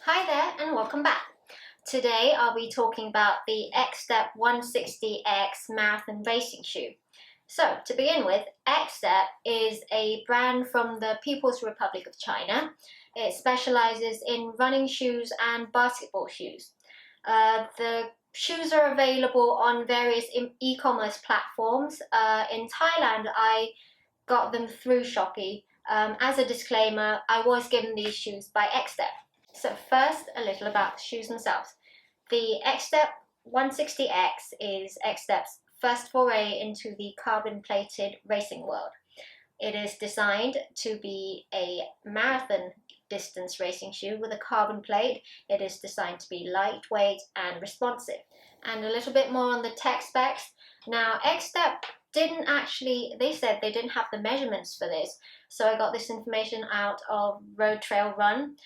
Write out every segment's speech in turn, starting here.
Hi there and welcome back. Today I'll be talking about the Xtep 160X marathon racing shoe. So to begin with, Xtep is a brand from the People's Republic of China. It specializes in running shoes and basketball shoes. The shoes are available on various e-commerce platforms. In Thailand, I got them through Shopee. As a disclaimer, I was given these shoes by Xtep. So first, a little about the shoes themselves. The Xtep 160X is Xtep's first foray into the carbon-plated racing world. It is designed to be a marathon distance racing shoe with a carbon plate. It is designed to be lightweight and responsive. And a little bit more on the tech specs. Now, Xtep they said they didn't have the measurements for this, so I got this information out of Road Trail Run.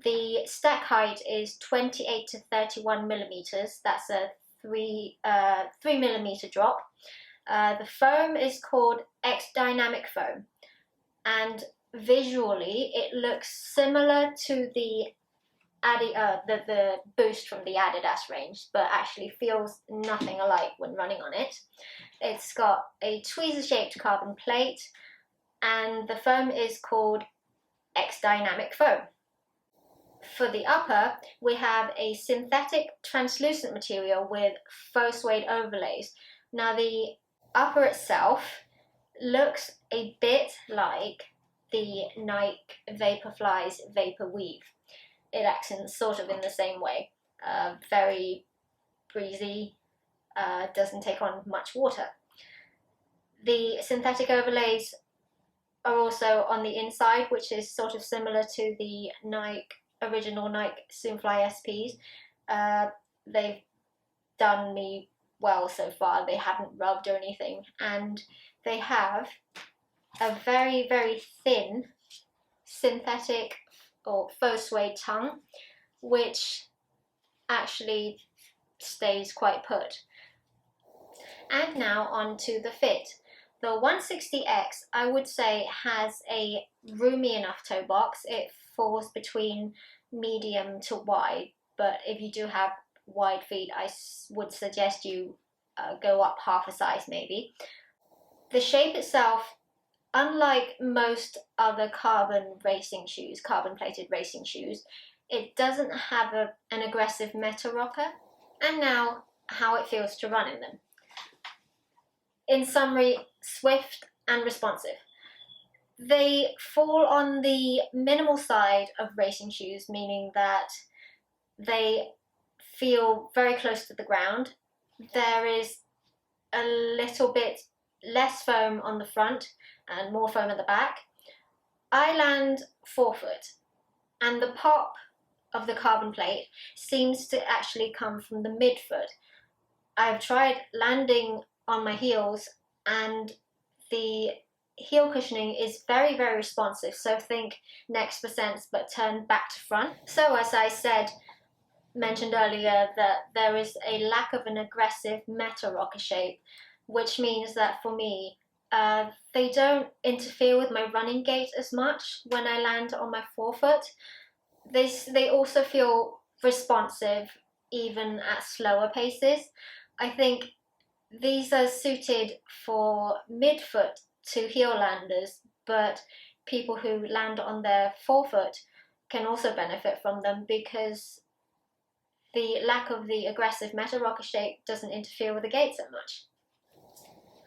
The stack height is 28 to 31 millimeters. That's a 3 millimeter drop. The foam is called X Dynamic Foam, and visually it looks similar to the Boost from the Adidas range, but actually feels nothing alike when running on it. It's got a tweezer-shaped carbon plate, and the foam is called X Dynamic Foam. For the upper, we have a synthetic translucent material with faux suede overlays. Now the upper itself looks a bit like the Nike Vaporfly's Vapor Weave. It acts in sort of in the same way. Very breezy, doesn't take on much water. The synthetic overlays are also on the inside, which is sort of similar to the original Nike Soonfly SPs. They've done me well so far. They haven't rubbed or anything, and they have a very, very thin synthetic or faux suede tongue, which actually stays quite put. And now on to the fit. The 160X, I would say, has a roomy enough toe box. It falls between medium to wide, but if you do have wide feet, I would suggest you go up half a size maybe. The shape itself, unlike most other carbon-plated racing shoes, it doesn't have an aggressive meta rocker. And now, how it feels to run in them. In summary, swift and responsive. They fall on the minimal side of racing shoes, meaning that they feel very close to the ground. There is a little bit less foam on the front and more foam at the back. I land forefoot, and the pop of the carbon plate seems to actually come from the midfoot. I've tried landing on my heels, and the heel cushioning is very, very responsive. So think next percent, but turn back to front. So as I mentioned earlier, that there is a lack of an aggressive meta rocker shape, which means that for me, they don't interfere with my running gait as much when I land on my forefoot. They also feel responsive even at slower paces. I think these are suited for midfoot to heel landers, but people who land on their forefoot can also benefit from them because the lack of the aggressive meta rocker shape doesn't interfere with the gait so much.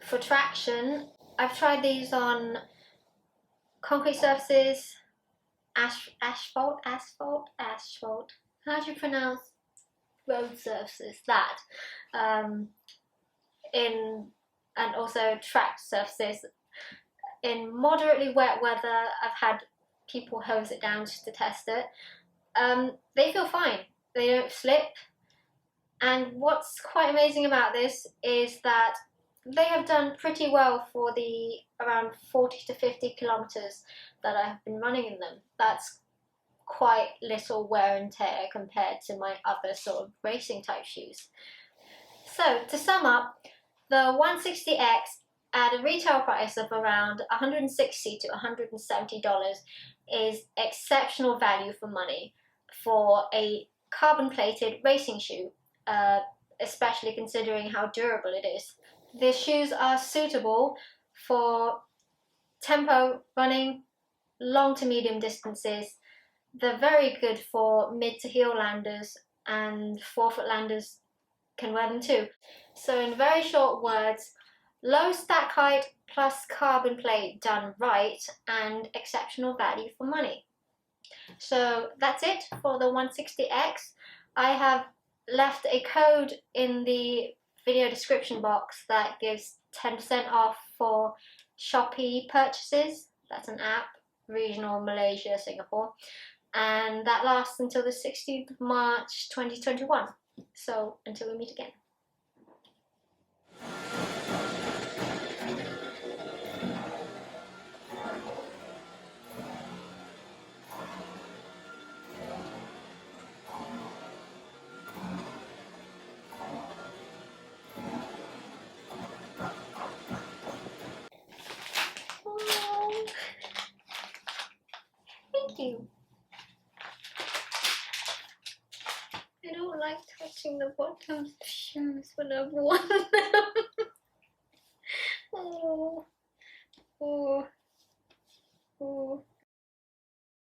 For traction, I've tried these on concrete surfaces, asphalt. How do you pronounce road surfaces? And also track surfaces. In moderately wet weather, I've had people hose it down just to test it. They feel fine. They don't slip. And what's quite amazing about this is that they have done pretty well for the around 40 to 50 kilometers that I have been running in them. That's quite little wear and tear compared to my other sort of racing type shoes. So to sum up, the 160X at a retail price of around $160 to $170 is exceptional value for money. for a carbon-plated racing shoe, especially considering how durable it is. The shoes are suitable for tempo running, long to medium distances. They're very good for mid to heel landers, and forefoot landers can wear them too. So in very short words, low stack height plus carbon plate done right, and exceptional value for money. So that's it for the 160X. I have left a code in the video description box that gives 10% off for Shopee purchases. That's an app, regional Malaysia, Singapore. And that lasts until the 16th of March 2021. So until we meet again. Oh, thank you. I don't like touching the bottoms of shoes when I've worn them. Oh, oh, oh.